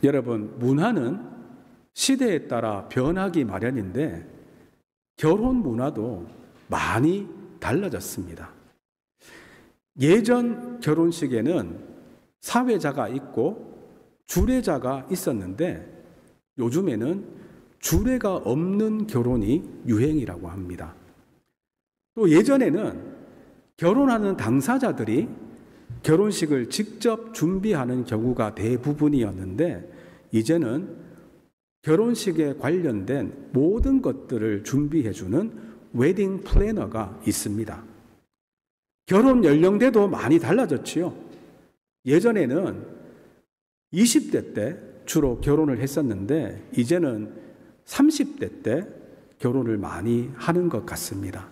여러분, 문화는 시대에 따라 변하기 마련인데 결혼 문화도 많이 달라졌습니다. 예전 결혼식에는 사회자가 있고 주례자가 있었는데 요즘에는 주례가 없는 결혼이 유행이라고 합니다. 또 예전에는 결혼하는 당사자들이 결혼식을 직접 준비하는 경우가 대부분이었는데 이제는 결혼식에 관련된 모든 것들을 준비해주는 웨딩 플래너가 있습니다. 결혼 연령대도 많이 달라졌지요. 예전에는 20대 때 주로 결혼을 했었는데 이제는 30대 때 결혼을 많이 하는 것 같습니다.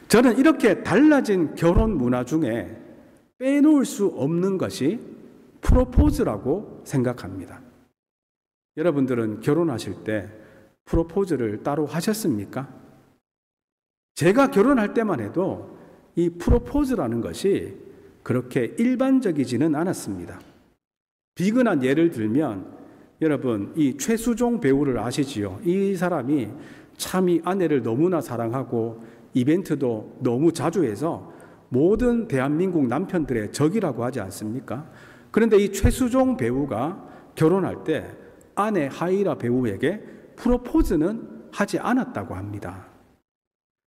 저는 이렇게 달라진 결혼 문화 중에 빼놓을 수 없는 것이 프로포즈라고 생각합니다. 여러분들은 결혼하실 때 프로포즈를 따로 하셨습니까? 제가 결혼할 때만 해도 이 프로포즈라는 것이 그렇게 일반적이지는 않았습니다. 비근한 예를 들면 여러분 이 최수종 배우를 아시지요? 이 사람이 참 이 아내를 너무나 사랑하고 이벤트도 너무 자주 해서 모든 대한민국 남편들의 적이라고 하지 않습니까? 그런데 이 최수종 배우가 결혼할 때 아내 하이라 배우에게 프로포즈는 하지 않았다고 합니다.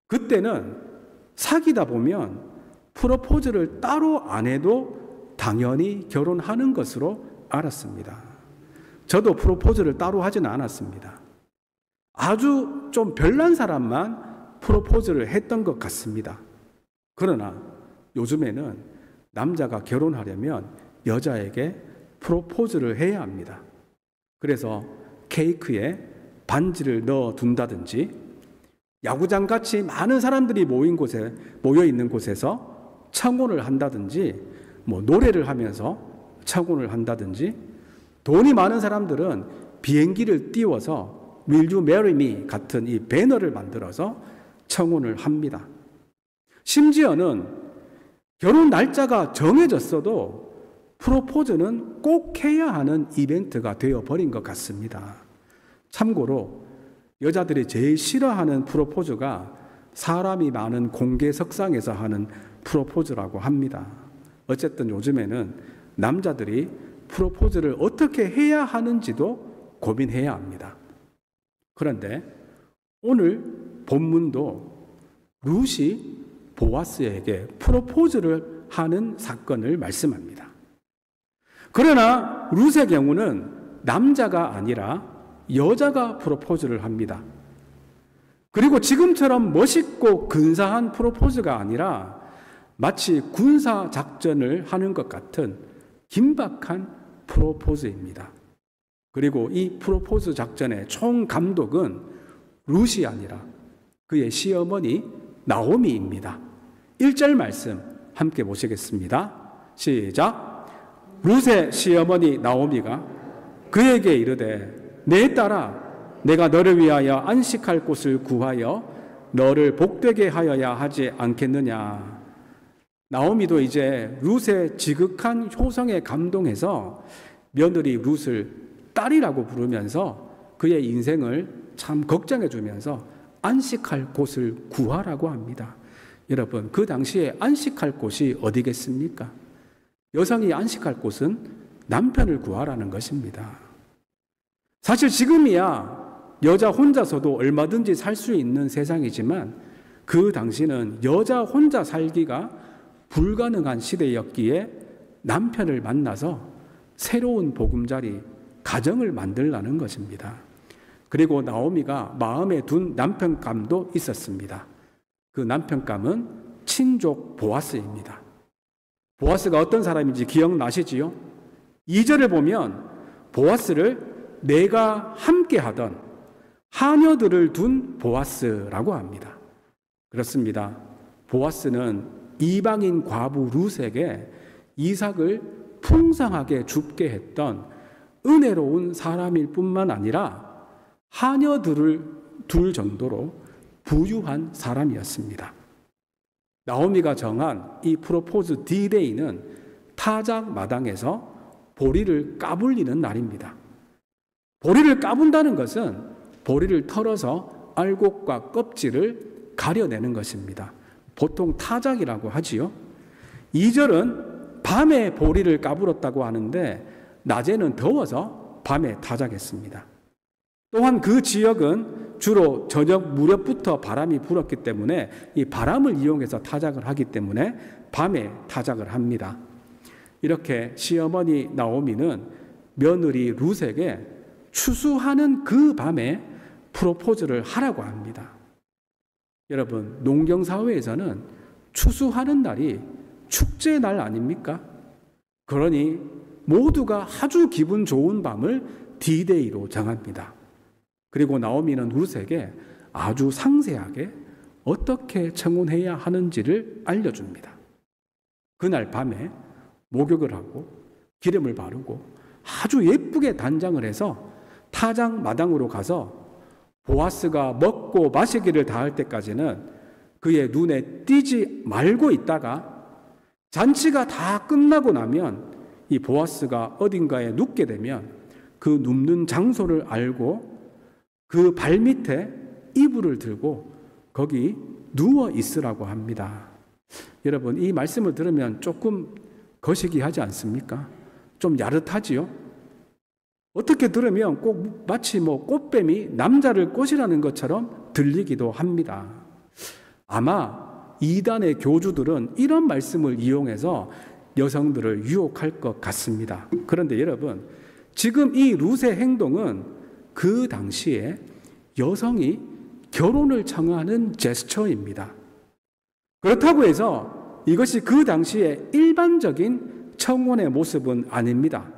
그때는 사귀다 보면 프로포즈를 따로 안 해도 당연히 결혼하는 것으로 알았습니다. 저도 프로포즈를 따로 하지는 않았습니다. 아주 좀 별난 사람만 프로포즈를 했던 것 같습니다. 그러나 요즘에는 남자가 결혼하려면 여자에게 프로포즈를 해야 합니다. 그래서 케이크에 반지를 넣어 둔다든지 야구장같이 많은 사람들이 모여 있는 곳에서 청혼을 한다든지 노래를 하면서 청혼을 한다든지 돈이 많은 사람들은 비행기를 띄워서 Will you marry me? 같은 이 배너를 만들어서 청혼을 합니다. 심지어는 결혼 날짜가 정해졌어도 프로포즈는 꼭 해야 하는 이벤트가 되어버린 것 같습니다. 참고로 여자들이 제일 싫어하는 프로포즈가 사람이 많은 공개석상에서 하는 프로포즈라고 합니다. 어쨌든 요즘에는 남자들이 프로포즈를 어떻게 해야 하는지도 고민해야 합니다. 그런데 오늘 본문도 룻이 보아스에게 프로포즈를 하는 사건을 말씀합니다. 그러나 룻의 경우는 남자가 아니라 여자가 프로포즈를 합니다. 그리고 지금처럼 멋있고 근사한 프로포즈가 아니라 마치 군사 작전을 하는 것 같은 긴박한 프로포즈입니다. 그리고 이 프로포즈 작전의 총 감독은 룻이 아니라 그의 시어머니 나오미입니다. 1절 말씀 함께 보시겠습니다. 시작. 룻의 시어머니 나오미가 그에게 이르되 내 딸아 내가 너를 위하여 안식할 곳을 구하여 너를 복되게 하여야 하지 않겠느냐. 나오미도 이제 룻의 지극한 효성에 감동해서 며느리 룻을 딸이라고 부르면서 그의 인생을 참 걱정해 주면서 안식할 곳을 구하라고 합니다. 여러분, 그 당시에 안식할 곳이 어디겠습니까? 여성이 안식할 곳은 남편을 구하라는 것입니다. 사실 지금이야 여자 혼자서도 얼마든지 살 수 있는 세상이지만 그 당시는 여자 혼자 살기가 불가능한 시대였기에 남편을 만나서 새로운 보금자리, 가정을 만들라는 것입니다. 그리고 나오미가 마음에 둔 남편감도 있었습니다. 그 남편감은 친족 보아스입니다. 보아스가 어떤 사람인지 기억나시지요? 2절을 보면 보아스를 내가 함께하던 하녀들을 둔 보아스라고 합니다. 그렇습니다. 보아스는 이방인 과부 룻에게 이삭을 풍성하게 줍게 했던 은혜로운 사람일 뿐만 아니라 하녀들을 둘 정도로 부유한 사람이었습니다. 나오미가 정한 이 프로포즈 D-Day는 타작 마당에서 보리를 까불리는 날입니다. 보리를 까분다는 것은 보리를 털어서 알곡과 껍질을 가려내는 것입니다. 보통 타작이라고 하지요. 2절은 밤에 보리를 까불었다고 하는데 낮에는 더워서 밤에 타작했습니다. 또한 그 지역은 주로 저녁 무렵부터 바람이 불었기 때문에 이 바람을 이용해서 타작을 하기 때문에 밤에 타작을 합니다. 이렇게 시어머니 나오미는 며느리 룻에게 추수하는 그 밤에 프로포즈를 하라고 합니다. 여러분, 농경사회에서는 추수하는 날이 축제의 날 아닙니까? 그러니 모두가 아주 기분 좋은 밤을 D-Day로 정합니다. 그리고 나오미는 룻에게 아주 상세하게 어떻게 청혼해야 하는지를 알려줍니다. 그날 밤에 목욕을 하고 기름을 바르고 아주 예쁘게 단장을 해서 타작 마당으로 가서 보아스가 먹고 마시기를 다할 때까지는 그의 눈에 띄지 말고 있다가 잔치가 다 끝나고 나면 이 보아스가 어딘가에 눕게 되면 그 눕는 장소를 알고 그 발밑에 이불을 들고 거기 누워 있으라고 합니다. 여러분, 이 말씀을 들으면 조금 거시기하지 않습니까? 좀 야릇하지요? 어떻게 들으면 꼭 마치 꽃뱀이 남자를 꼬시라는 것처럼 들리기도 합니다. 아마 이단의 교주들은 이런 말씀을 이용해서 여성들을 유혹할 것 같습니다. 그런데 여러분, 지금 이 룻의 행동은 그 당시에 여성이 결혼을 청하는 제스처입니다. 그렇다고 해서 이것이 그 당시에 일반적인 청혼의 모습은 아닙니다.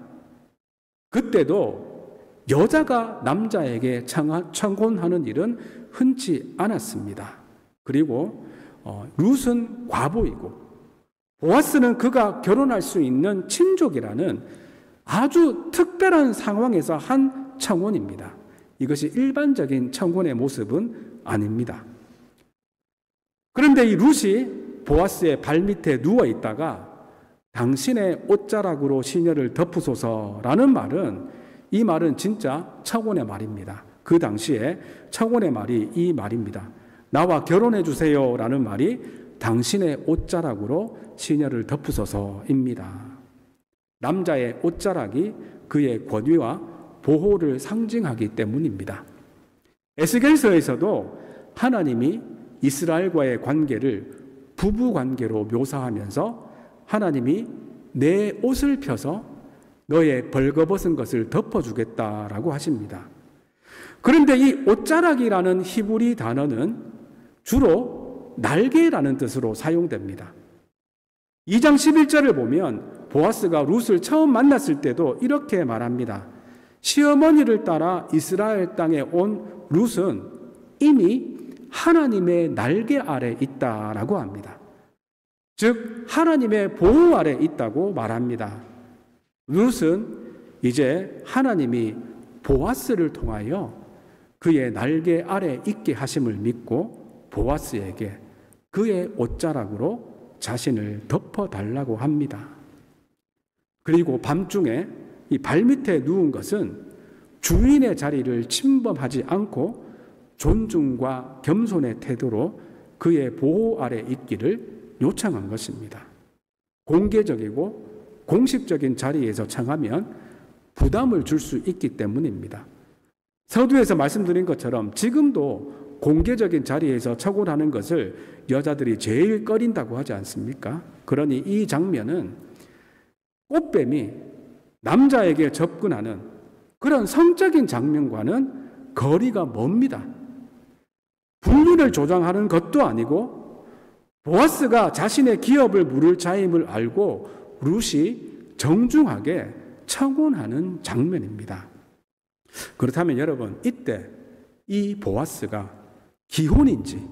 그때도 여자가 남자에게 청혼하는 일은 흔치 않았습니다. 그리고 룻은 과부이고 보아스는 그가 결혼할 수 있는 친족이라는 아주 특별한 상황에서 한 청혼입니다. 이것이 일반적인 청혼의 모습은 아닙니다. 그런데 이 룻이 보아스의 발밑에 누워 있다가 당신의 옷자락으로 시녀를 덮으소서라는 말은, 이 말은 진짜 청혼의 말입니다. 그 당시에 청혼의 말이 이 말입니다. 나와 결혼해 주세요라는 말이 당신의 옷자락으로 시녀를 덮으소서입니다. 남자의 옷자락이 그의 권위와 보호를 상징하기 때문입니다. 에스겔서에서도 하나님이 이스라엘과의 관계를 부부 관계로 묘사하면서 하나님이 내 옷을 펴서 너의 벌거벗은 것을 덮어주겠다라고 하십니다. 그런데 이 옷자락이라는 히브리 단어는 주로 날개라는 뜻으로 사용됩니다. 2장 11절을 보면 보아스가 룻을 처음 만났을 때도 이렇게 말합니다. 시어머니를 따라 이스라엘 땅에 온 룻은 이미 하나님의 날개 아래 있다라고 합니다. 즉 하나님의 보호 아래 있다고 말합니다. 룻은 이제 하나님이 보아스를 통하여 그의 날개 아래 있게 하심을 믿고 보아스에게 그의 옷자락으로 자신을 덮어달라고 합니다. 그리고 밤중에 이 발밑에 누운 것은 주인의 자리를 침범하지 않고 존중과 겸손의 태도로 그의 보호 아래 있기를 요청한 것입니다. 공개적이고 공식적인 자리에서 청하면 부담을 줄 수 있기 때문입니다. 서두에서 말씀드린 것처럼 지금도 공개적인 자리에서 청혼하는 것을 여자들이 제일 꺼린다고 하지 않습니까? 그러니 이 장면은 꽃뱀이 남자에게 접근하는 그런 성적인 장면과는 거리가 멉니다. 분리를 조장하는 것도 아니고 보아스가 자신의 기업을 물을 자임을 알고 룻이 정중하게 청혼하는 장면입니다. 그렇다면 여러분, 이때 이 보아스가 기혼인지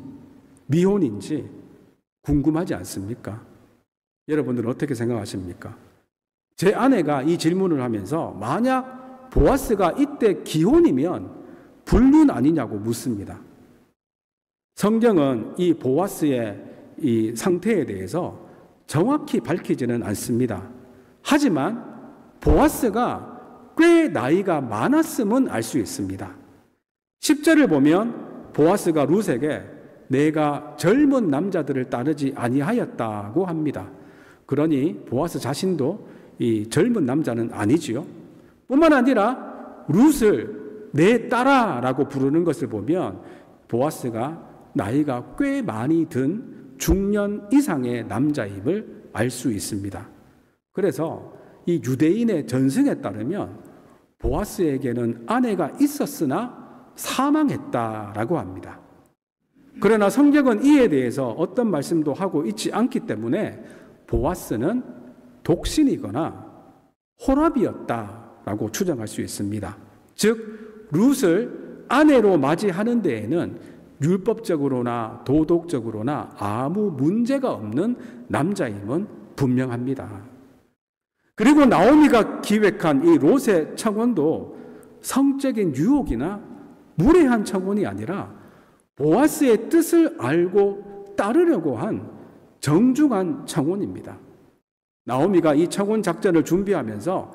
미혼인지 궁금하지 않습니까? 여러분들은 어떻게 생각하십니까? 제 아내가 이 질문을 하면서 만약 보아스가 이때 기혼이면 불륜 아니냐고 묻습니다. 성경은 이 보아스의 이 상태에 대해서 정확히 밝히지는 않습니다. 하지만 보아스가 꽤 나이가 많았음은 알 수 있습니다. 10절을 보면 보아스가 룻에게 내가 젊은 남자들을 따르지 아니하였다고 합니다. 그러니 보아스 자신도 이 젊은 남자는 아니지요. 뿐만 아니라 룻을 내 딸아라고 부르는 것을 보면 보아스가 나이가 꽤 많이 든 중년 이상의 남자임을 알 수 있습니다. 그래서 이 유대인의 전승에 따르면 보아스에게는 아내가 있었으나 사망했다라고 합니다. 그러나 성경은 이에 대해서 어떤 말씀도 하고 있지 않기 때문에 보아스는 독신이거나 호랍이었다라고 추정할 수 있습니다. 즉 룻을 아내로 맞이하는 데에는 율법적으로나 도덕적으로나 아무 문제가 없는 남자임은 분명합니다. 그리고 나오미가 기획한 이 롯의 청혼도 성적인 유혹이나 무례한 청혼이 아니라 보아스의 뜻을 알고 따르려고 한 정중한 청혼입니다. 나오미가 이 청혼 작전을 준비하면서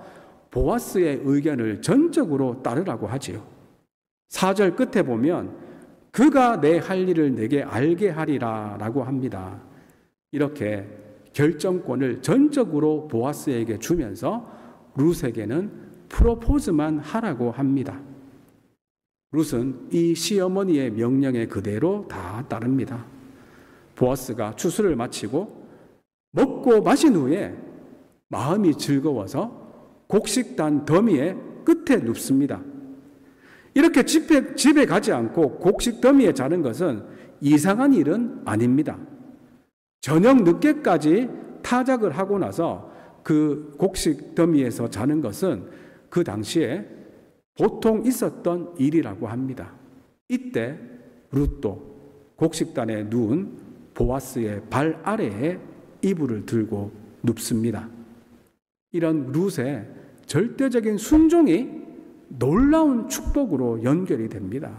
보아스의 의견을 전적으로 따르라고 하지요. 4절 끝에 보면 그가 내 할 일을 내게 알게 하리라 라고 합니다. 이렇게 결정권을 전적으로 보아스에게 주면서 룻에게는 프로포즈만 하라고 합니다. 룻은 이 시어머니의 명령에 그대로 다 따릅니다. 보아스가 추수를 마치고 먹고 마신 후에 마음이 즐거워서 곡식단 더미의 끝에 눕습니다. 이렇게 집에 가지 않고 곡식 더미에 자는 것은 이상한 일은 아닙니다. 저녁 늦게까지 타작을 하고 나서 그 곡식 더미에서 자는 것은 그 당시에 보통 있었던 일이라고 합니다. 이때 룻도 곡식단에 누운 보아스의 발 아래에 이불을 들고 눕습니다. 이런 룻의 절대적인 순종이 놀라운 축복으로 연결이 됩니다.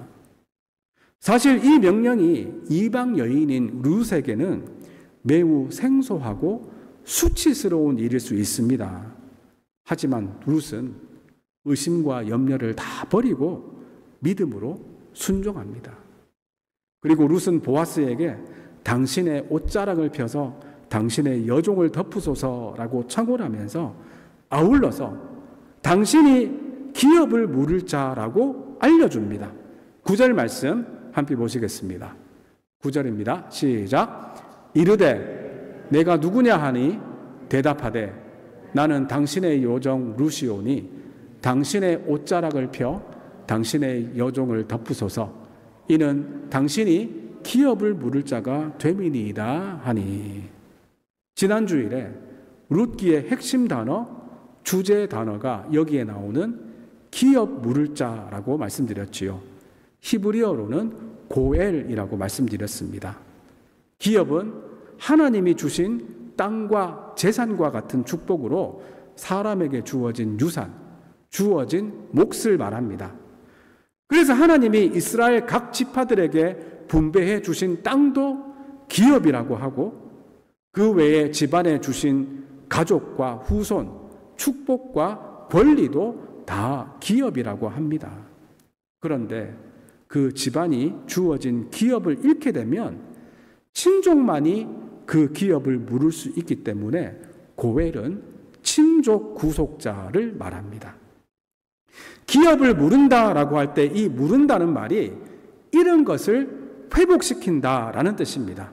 사실 이 명령이 이방 여인인 룻에게는 매우 생소하고 수치스러운 일일 수 있습니다. 하지만 룻은 의심과 염려를 다 버리고 믿음으로 순종합니다. 그리고 룻은 보아스에게 당신의 옷자락을 펴서 당신의 여종을 덮으소서라고 청혼하면서 아울러서 당신이 기업을 물을 자라고 알려줍니다. 9절 말씀 함께 보시겠습니다. 9절입니다. 시작. 이르되 내가 누구냐 하니 대답하되 나는 당신의 여종 룻이오니 당신의 옷자락을 펴 당신의 여종을 덮으소서. 이는 당신이 기업을 물을 자가 됨이니이다 하니. 지난 주일에 룻기의 핵심 단어, 주제 단어가 여기에 나오는 기업 물을 자라고 말씀드렸지요. 히브리어로는 고엘이라고 말씀드렸습니다. 기업은 하나님이 주신 땅과 재산과 같은 축복으로 사람에게 주어진 유산, 주어진 몫을 말합니다. 그래서 하나님이 이스라엘 각 지파들에게 분배해 주신 땅도 기업이라고 하고 그 외에 집안에 주신 가족과 후손, 축복과 권리도 다 기업이라고 합니다. 그런데 그 집안이 주어진 기업을 잃게 되면 친족만이 그 기업을 물을 수 있기 때문에 고엘은 친족 구속자를 말합니다. 기업을 물은다라고 할 때 이 물은다는 말이 잃은 것을 회복시킨다라는 뜻입니다.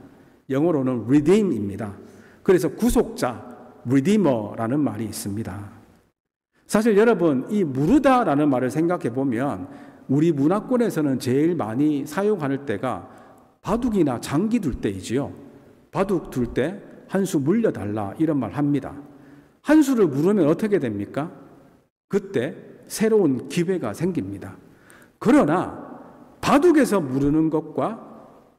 영어로는 redeem입니다. 그래서 구속자, redeemer라는 말이 있습니다. 사실 여러분 이 무르다라는 말을 생각해 보면 우리 문화권에서는 제일 많이 사용하는 때가 바둑이나 장기 둘 때이지요. 바둑 둘 때 한 수 물려달라 이런 말 합니다. 한 수를 물으면 어떻게 됩니까? 그때 새로운 기회가 생깁니다. 그러나 바둑에서 물으는 것과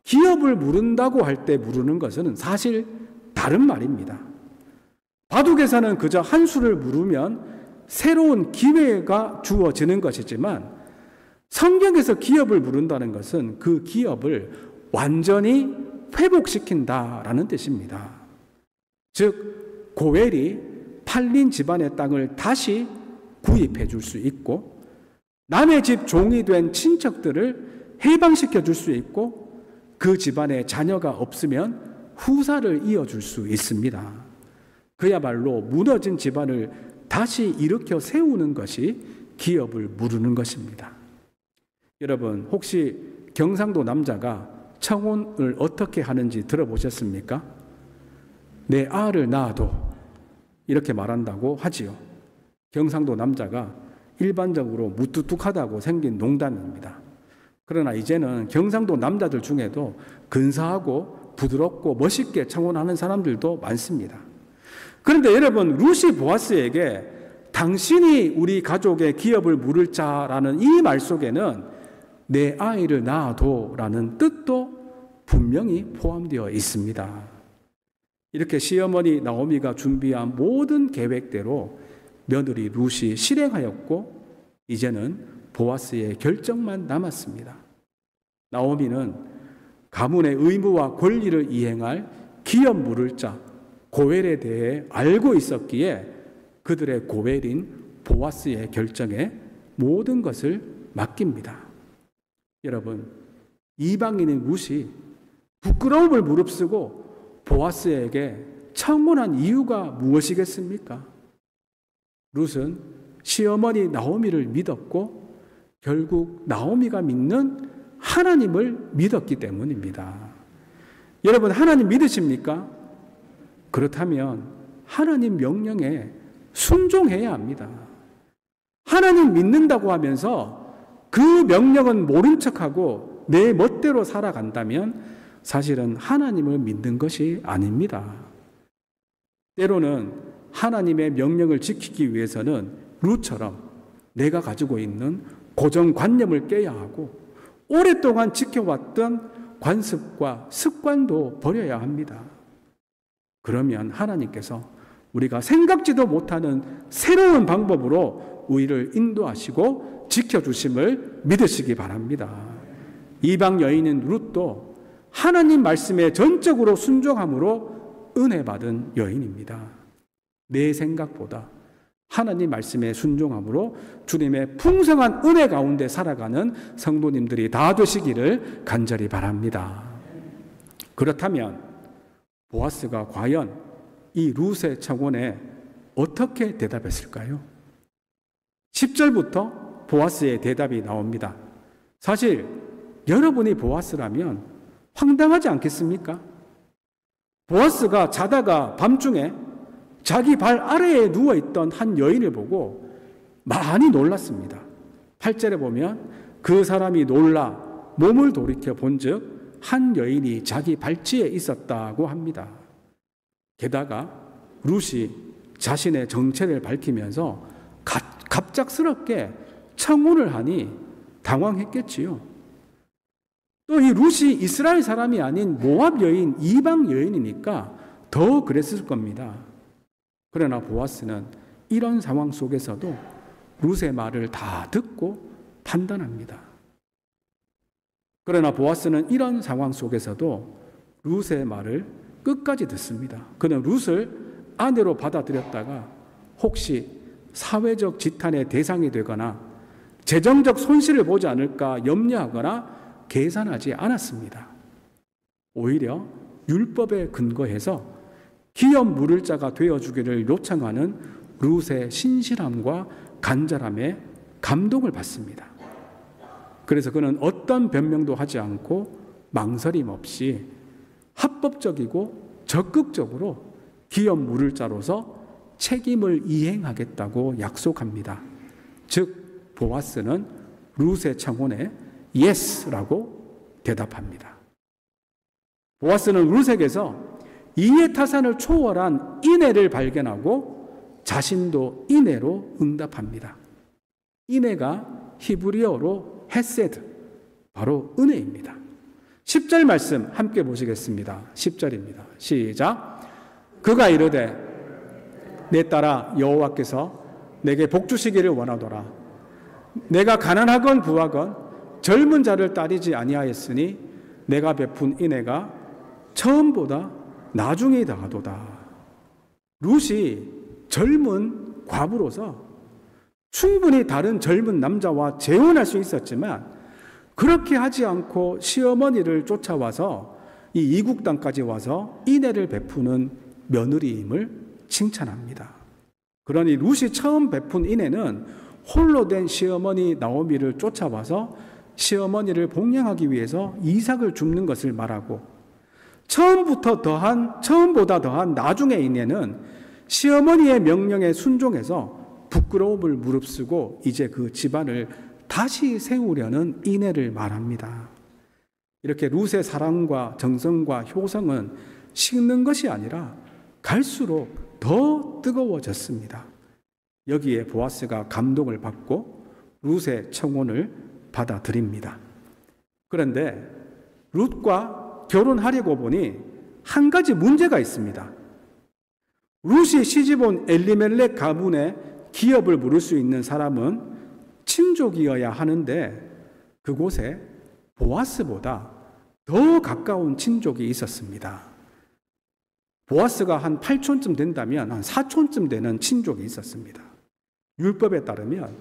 기업을 물은다고 할 때 물으는 것은 사실 다른 말입니다. 바둑에서는 그저 한 수를 물으면 새로운 기회가 주어지는 것이지만 성경에서 기업을 물은다는 것은 그 기업을 완전히 회복시킨다라는 뜻입니다. 즉 고엘이 팔린 집안의 땅을 다시 구입해 줄 수 있고, 남의 집 종이 된 친척들을 해방시켜 줄 수 있고, 그 집안에 자녀가 없으면 후사를 이어줄 수 있습니다. 그야말로 무너진 집안을 다시 일으켜 세우는 것이 기업을 무르는 것입니다. 여러분, 혹시 경상도 남자가 청혼을 어떻게 하는지 들어보셨습니까? 내 알을 낳아도 이렇게 말한다고 하지요. 경상도 남자가 일반적으로 무뚝뚝하다고 생긴 농담입니다. 그러나 이제는 경상도 남자들 중에도 근사하고 부드럽고 멋있게 청혼하는 사람들도 많습니다. 그런데 여러분, 룻이 보아스에게 당신이 우리 가족의 기업을 물을 자라는 이 말 속에는 내 아이를 낳아도 라는 뜻도 분명히 포함되어 있습니다. 이렇게 시어머니 나오미가 준비한 모든 계획대로 며느리 룻이 실행하였고, 이제는 보아스의 결정만 남았습니다. 나오미는 가문의 의무와 권리를 이행할 기업 물을 자 고엘에 대해 알고 있었기에 그들의 고엘인 보아스의 결정에 모든 것을 맡깁니다. 여러분, 이방인인 룻이 부끄러움을 무릅쓰고 보아스에게 청혼한 이유가 무엇이겠습니까? 룻은 시어머니 나오미를 믿었고 결국 나오미가 믿는 하나님을 믿었기 때문입니다. 여러분, 하나님 믿으십니까? 그렇다면 하나님 명령에 순종해야 합니다. 하나님 믿는다고 하면서 그 명령은 모른 척하고 내 멋대로 살아간다면 사실은 하나님을 믿는 것이 아닙니다. 때로는 하나님의 명령을 지키기 위해서는 룻처럼 내가 가지고 있는 고정관념을 깨야 하고 오랫동안 지켜왔던 관습과 습관도 버려야 합니다. 그러면 하나님께서 우리가 생각지도 못하는 새로운 방법으로 우리를 인도하시고 지켜주심을 믿으시기 바랍니다. 이방 여인인 룻도 하나님 말씀에 전적으로 순종함으로 은혜 받은 여인입니다. 내 생각보다 하나님 말씀에 순종함으로 주님의 풍성한 은혜 가운데 살아가는 성도님들이 다 되시기를 간절히 바랍니다. 그렇다면 보아스가 과연 이 룻의 청혼에 어떻게 대답했을까요? 10절부터 보아스의 대답이 나옵니다. 사실 여러분이 보아스라면 황당하지 않겠습니까? 보아스가 자다가 밤중에 자기 발 아래에 누워있던 한 여인을 보고 많이 놀랐습니다. 8절에 보면 그 사람이 놀라 몸을 돌이켜 본즉 한 여인이 자기 발치에 있었다고 합니다. 게다가 룻이 자신의 정체를 밝히면서 갑작스럽게 청혼을 하니 당황했겠지요. 또 이 룻이 이스라엘 사람이 아닌 모압 여인, 이방 여인이니까 더 그랬을 겁니다. 그러나 보아스는 이런 상황 속에서도 룻의 말을 다 듣고 판단합니다. 그러나 보아스는 이런 상황 속에서도 룻의 말을 끝까지 듣습니다. 그는 룻을 아내로 받아들였다가 혹시 사회적 지탄의 대상이 되거나 재정적 손실을 보지 않을까 염려하거나 계산하지 않았습니다. 오히려 율법에 근거해서 기업 물을 자가 되어주기를 요청하는 룻의 신실함과 간절함에 감동을 받습니다. 그래서 그는 어떤 변명도 하지 않고 망설임 없이 합법적이고 적극적으로 기업 물을 자로서 책임을 이행하겠다고 약속합니다. 즉 보아스는 룻의 청혼에 예스라고 대답합니다. 보아스는 룻에게서 이해타산을 초월한 인애를 발견하고 자신도 인애로 응답합니다. 인애가 히브리어로 헤세드, 바로 은혜입니다. 10절 말씀 함께 보시겠습니다. 10절입니다. 시작. 그가 이르되 내 딸아 여호와께서 내게 복 주시기를 원하노라. 내가 가난하건 부하건 젊은 자를 따르지 아니하였으니 내가 베푼 인애가 처음보다 나중에 더하도다. 룻이 젊은 과부로서 충분히 다른 젊은 남자와 재혼할 수 있었지만 그렇게 하지 않고 시어머니를 쫓아와서 이 이국 땅까지 와서 인애를 베푸는 며느리임을 칭찬합니다. 그러니 룻이 처음 베푼 인애는 홀로 된 시어머니 나오미를 쫓아와서 시어머니를 복양하기 위해서 이삭을 줍는 것을 말하고, 처음보다 더한 나중의 인애는 시어머니의 명령에 순종해서 부끄러움을 무릅쓰고 이제 그 집안을 다시 세우려는 인애를 말합니다. 이렇게 룻의 사랑과 정성과 효성은 식는 것이 아니라 갈수록 더 뜨거워졌습니다. 여기에 보아스가 감동을 받고 룻의 청혼을 받아들입니다. 그런데 룻과 결혼하려고 보니 한 가지 문제가 있습니다. 룻이 시집온 엘리멜렉 가문의 기업을 물을 수 있는 사람은 친족이어야 하는데 그곳에 보아스보다 더 가까운 친족이 있었습니다. 보아스가 한 8촌쯤 된다면 한 4촌쯤 되는 친족이 있었습니다. 율법에 따르면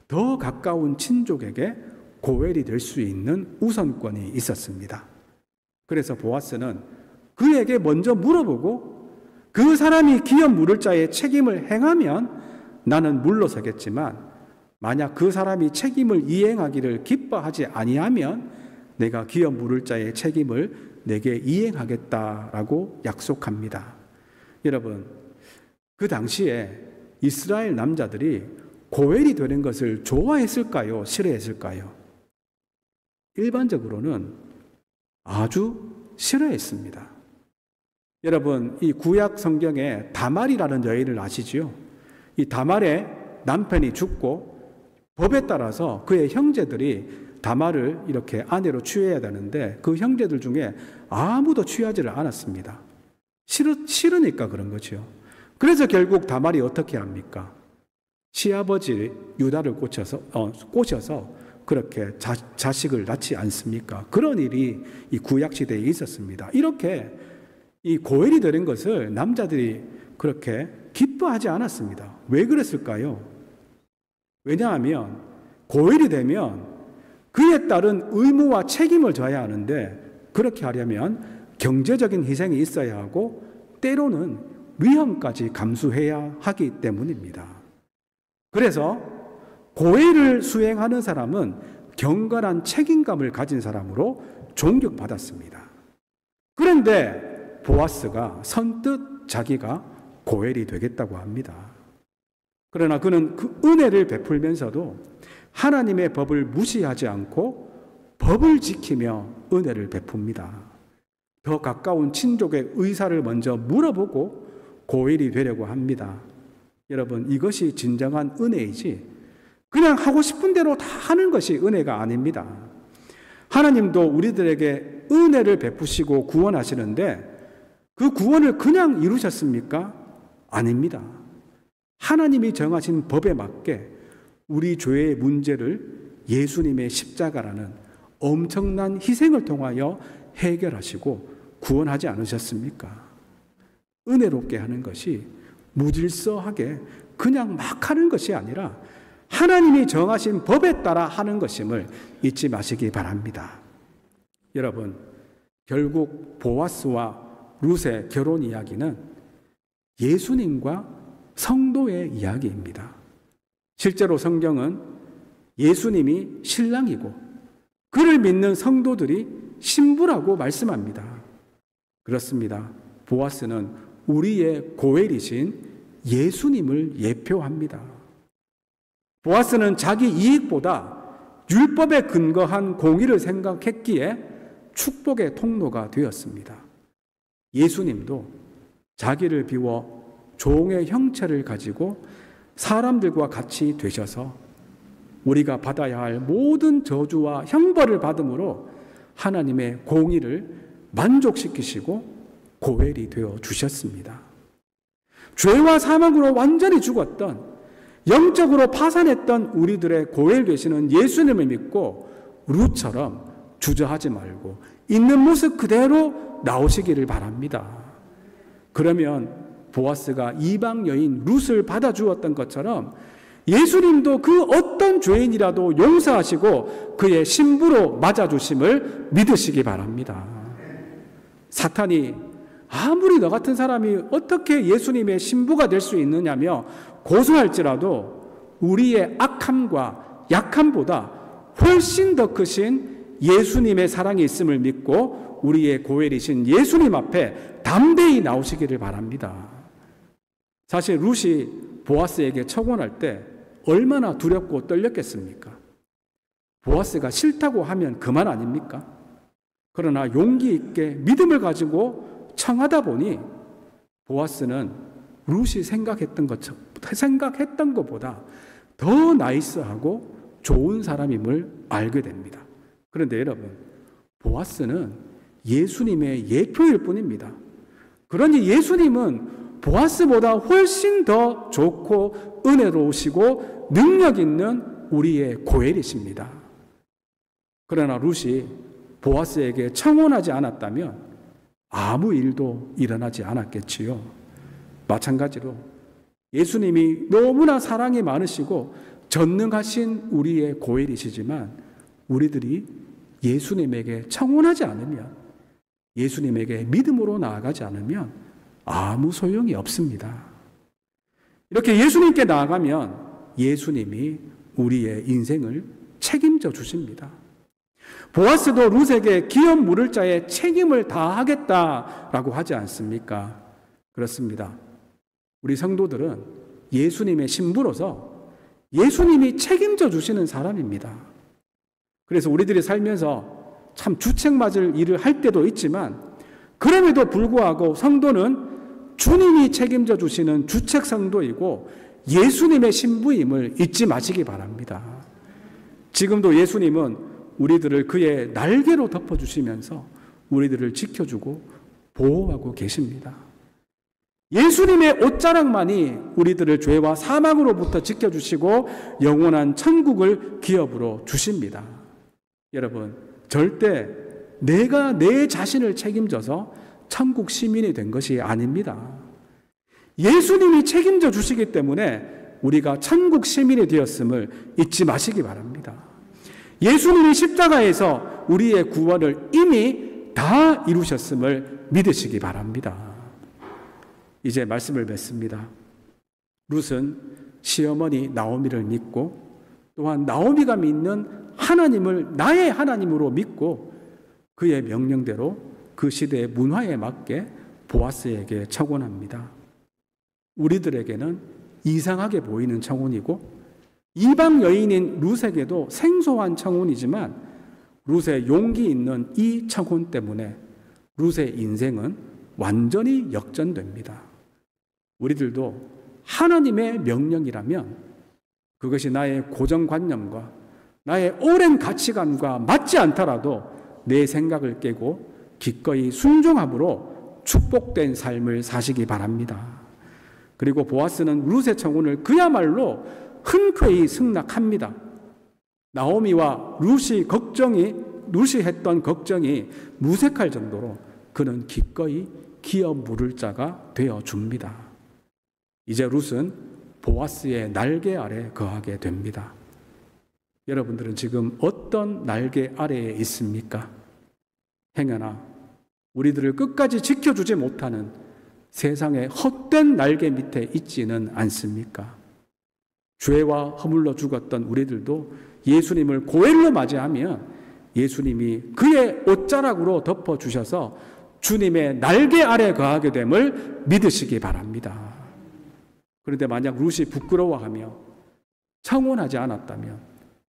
더 가까운 친족에게 고엘이 될 수 있는 우선권이 있었습니다. 그래서 보아스는 그에게 먼저 물어보고 그 사람이 기업 물을 자의 책임을 행하면 나는 물러서겠지만 만약 그 사람이 책임을 이행하기를 기뻐하지 아니하면 내가 기업 물을 자의 책임을 내게 이행하겠다라고 약속합니다. 여러분, 그 당시에 이스라엘 남자들이 고엘이 되는 것을 좋아했을까요? 싫어했을까요? 일반적으로는 아주 싫어했습니다. 여러분, 이 구약 성경에 다말이라는 여인을 아시지요? 이 다말의 남편이 죽고 법에 따라서 그의 형제들이 다말을 이렇게 아내로 취해야 되는데 그 형제들 중에 아무도 취하지를 않았습니다. 싫으니까 그런 거죠. 그래서 결국 다말이 어떻게 합니까? 시아버지 유다를 꼬셔서 그렇게 자식을 낳지 않습니까? 그런 일이 이 구약시대에 있었습니다. 이렇게 이 고엘이 되는 것을 남자들이 그렇게 기뻐하지 않았습니다. 왜 그랬을까요? 왜냐하면 고엘이 되면 그에 따른 의무와 책임을 져야 하는데 그렇게 하려면 경제적인 희생이 있어야 하고 때로는 위험까지 감수해야 하기 때문입니다. 그래서 고엘을 수행하는 사람은 경건한 책임감을 가진 사람으로 존경받았습니다. 그런데 보아스가 선뜻 자기가 고엘이 되겠다고 합니다. 그러나 그는 그 은혜를 베풀면서도 하나님의 법을 무시하지 않고 법을 지키며 은혜를 베풉니다. 더 가까운 친족의 의사를 먼저 물어보고 고엘이 되려고 합니다. 여러분, 이것이 진정한 은혜이지 그냥 하고 싶은 대로 다 하는 것이 은혜가 아닙니다. 하나님도 우리들에게 은혜를 베푸시고 구원하시는데 그 구원을 그냥 이루셨습니까? 아닙니다. 하나님이 정하신 법에 맞게 우리 죄의 문제를 예수님의 십자가라는 엄청난 희생을 통하여 해결하시고 구원하지 않으셨습니까? 은혜롭게 하는 것이 무질서하게 그냥 막 하는 것이 아니라 하나님이 정하신 법에 따라 하는 것임을 잊지 마시기 바랍니다. 여러분, 결국 보아스와 룻의 결혼 이야기는 예수님과 성도의 이야기입니다. 실제로 성경은 예수님이 신랑이고 그를 믿는 성도들이 신부라고 말씀합니다. 그렇습니다. 보아스는 우리의 고엘이신 예수님을 예표합니다. 보아스는 자기 이익보다 율법에 근거한 공의를 생각했기에 축복의 통로가 되었습니다. 예수님도 자기를 비워 종의 형체를 가지고 사람들과 같이 되셔서 우리가 받아야 할 모든 저주와 형벌을 받음으로 하나님의 공의를 만족시키시고 고엘이 되어 주셨습니다. 죄와 사망으로 완전히 죽었던, 영적으로 파산했던 우리들의 고엘 되시는 예수님을 믿고 룻처럼 주저하지 말고 있는 모습 그대로 나오시기를 바랍니다. 그러면 보아스가 이방 여인 룻을 받아주었던 것처럼 예수님도 그 어떤 죄인이라도 용서하시고 그의 신부로 맞아주심을 믿으시기 바랍니다. 사탄이 아무리 너 같은 사람이 어떻게 예수님의 신부가 될 수 있느냐며 고소할지라도 우리의 악함과 약함보다 훨씬 더 크신 예수님의 사랑이 있음을 믿고 우리의 고엘이신 예수님 앞에 담대히 나오시기를 바랍니다. 사실 룻이 보아스에게 청혼할 때 얼마나 두렵고 떨렸겠습니까? 보아스가 싫다고 하면 그만 아닙니까? 그러나 용기 있게 믿음을 가지고 청하다 보니 보아스는 룻이 생각했던 것보다 더 나이스하고 좋은 사람임을 알게 됩니다. 그런데 여러분, 보아스는 예수님의 예표일 뿐입니다. 그러니 예수님은 보아스보다 훨씬 더 좋고 은혜로우시고 능력 있는 우리의 고엘이십니다. 그러나 룻이 보아스에게 청혼하지 않았다면 아무 일도 일어나지 않았겠지요. 마찬가지로 예수님이 너무나 사랑이 많으시고 전능하신 우리의 고엘이시지만 우리들이 예수님에게 청혼하지 않으면, 예수님에게 믿음으로 나아가지 않으면 아무 소용이 없습니다. 이렇게 예수님께 나아가면 예수님이 우리의 인생을 책임져 주십니다. 보아스도 룻에게 기업 물을 자의 책임을 다하겠다라고 하지 않습니까? 그렇습니다. 우리 성도들은 예수님의 신부로서 예수님이 책임져 주시는 사람입니다. 그래서 우리들이 살면서 참 주책 맞을 일을 할 때도 있지만 그럼에도 불구하고 성도는 주님이 책임져 주시는 주책 성도이고 예수님의 신부임을 잊지 마시기 바랍니다. 지금도 예수님은 우리들을 그의 날개로 덮어주시면서 우리들을 지켜주고 보호하고 계십니다. 예수님의 옷자락만이 우리들을 죄와 사망으로부터 지켜주시고 영원한 천국을 기업으로 주십니다. 여러분, 절대 내가 내 자신을 책임져서 천국 시민이 된 것이 아닙니다. 예수님이 책임져 주시기 때문에 우리가 천국 시민이 되었음을 잊지 마시기 바랍니다. 예수님이 십자가에서 우리의 구원을 이미 다 이루셨음을 믿으시기 바랍니다. 이제 말씀을 맺습니다. 룻은 시어머니 나오미를 믿고 또한 나오미가 믿는 하나님을 나의 하나님으로 믿고 그의 명령대로 그 시대의 문화에 맞게 보아스에게 청혼합니다. 우리들에게는 이상하게 보이는 청혼이고 이방 여인인 룻에게도 생소한 청혼이지만 룻의 용기 있는 이 청혼 때문에 룻의 인생은 완전히 역전됩니다. 우리들도 하나님의 명령이라면 그것이 나의 고정관념과 나의 오랜 가치관과 맞지 않더라도 내 생각을 깨고 기꺼이 순종함으로 축복된 삶을 사시기 바랍니다. 그리고 보아스는 룻의 청혼을 그야말로 흔쾌히 승낙합니다. 나오미와 룻이 했던 걱정이 무색할 정도로 그는 기꺼이 기업 물을 자가 되어줍니다. 이제 룻은 보아스의 날개 아래 거하게 됩니다. 여러분들은 지금 어떤 날개 아래에 있습니까? 행여나 우리들을 끝까지 지켜주지 못하는 세상의 헛된 날개 밑에 있지는 않습니까? 죄와 허물로 죽었던 우리들도 예수님을 고엘로 맞이하면 예수님이 그의 옷자락으로 덮어주셔서 주님의 날개 아래 거하게 됨을 믿으시기 바랍니다. 그런데 만약 룻이 부끄러워하며 청혼하지 않았다면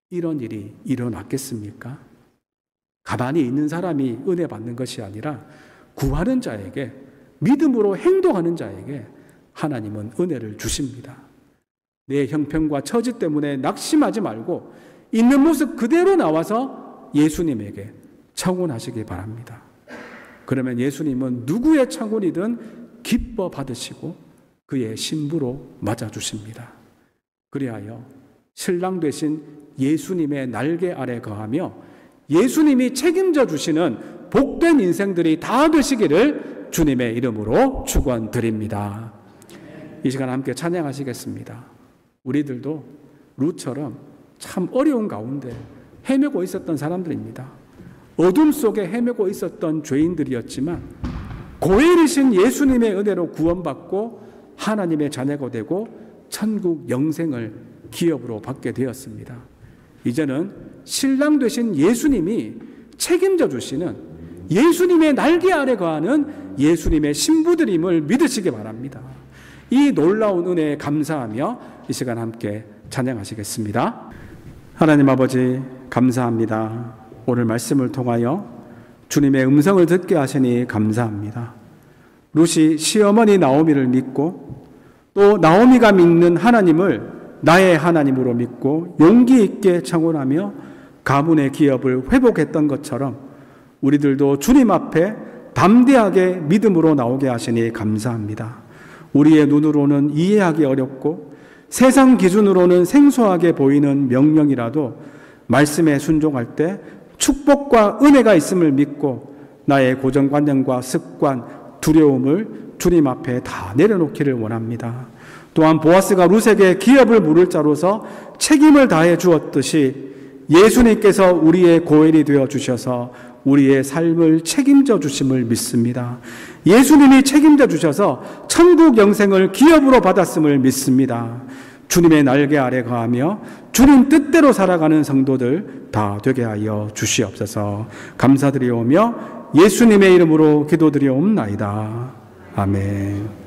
이런 일이 일어났겠습니까? 가만히 있는 사람이 은혜 받는 것이 아니라 구하는 자에게, 믿음으로 행동하는 자에게 하나님은 은혜를 주십니다. 내 형편과 처지 때문에 낙심하지 말고 있는 모습 그대로 나와서 예수님에게 청혼하시기 바랍니다. 그러면 예수님은 누구의 청혼이든 기뻐 받으시고 그의 신부로 맞아주십니다. 그리하여 신랑 되신 예수님의 날개 아래 거하며 예수님이 책임져 주시는 복된 인생들이 다 되시기를 주님의 이름으로 축원드립니다. 이 시간 함께 찬양하시겠습니다. 우리들도 룻처럼 참 어려운 가운데 헤매고 있었던 사람들입니다. 어둠 속에 헤매고 있었던 죄인들이었지만 고일이신 예수님의 은혜로 구원받고 하나님의 자녀가 되고 천국 영생을 기업으로 받게 되었습니다. 이제는 신랑 되신 예수님이 책임져 주시는 예수님의 날개 아래 거하는 예수님의 신부들임을 믿으시기 바랍니다. 이 놀라운 은혜에 감사하며 이 시간 함께 찬양하시겠습니다. 하나님 아버지 감사합니다. 오늘 말씀을 통하여 주님의 음성을 듣게 하시니 감사합니다. 룻이 시어머니 나오미를 믿고 또 나오미가 믿는 하나님을 나의 하나님으로 믿고 용기 있게 청혼하며 가문의 기업을 회복했던 것처럼 우리들도 주님 앞에 담대하게 믿음으로 나오게 하시니 감사합니다. 우리의 눈으로는 이해하기 어렵고 세상 기준으로는 생소하게 보이는 명령이라도 말씀에 순종할 때 축복과 은혜가 있음을 믿고 나의 고정관념과 습관, 두려움을 주님 앞에 다 내려놓기를 원합니다. 또한 보아스가 룻에게 기업을 물을 자로서 책임을 다해 주었듯이 예수님께서 우리의 고엘이 되어 주셔서 우리의 삶을 책임져 주심을 믿습니다. 예수님이 책임져 주셔서 천국 영생을 기업으로 받았음을 믿습니다. 주님의 날개 아래 거하며 주님 뜻대로 살아가는 성도들 다 되게 하여 주시옵소서. 감사드리오며 예수님의 이름으로 기도드리옵나이다. 아멘.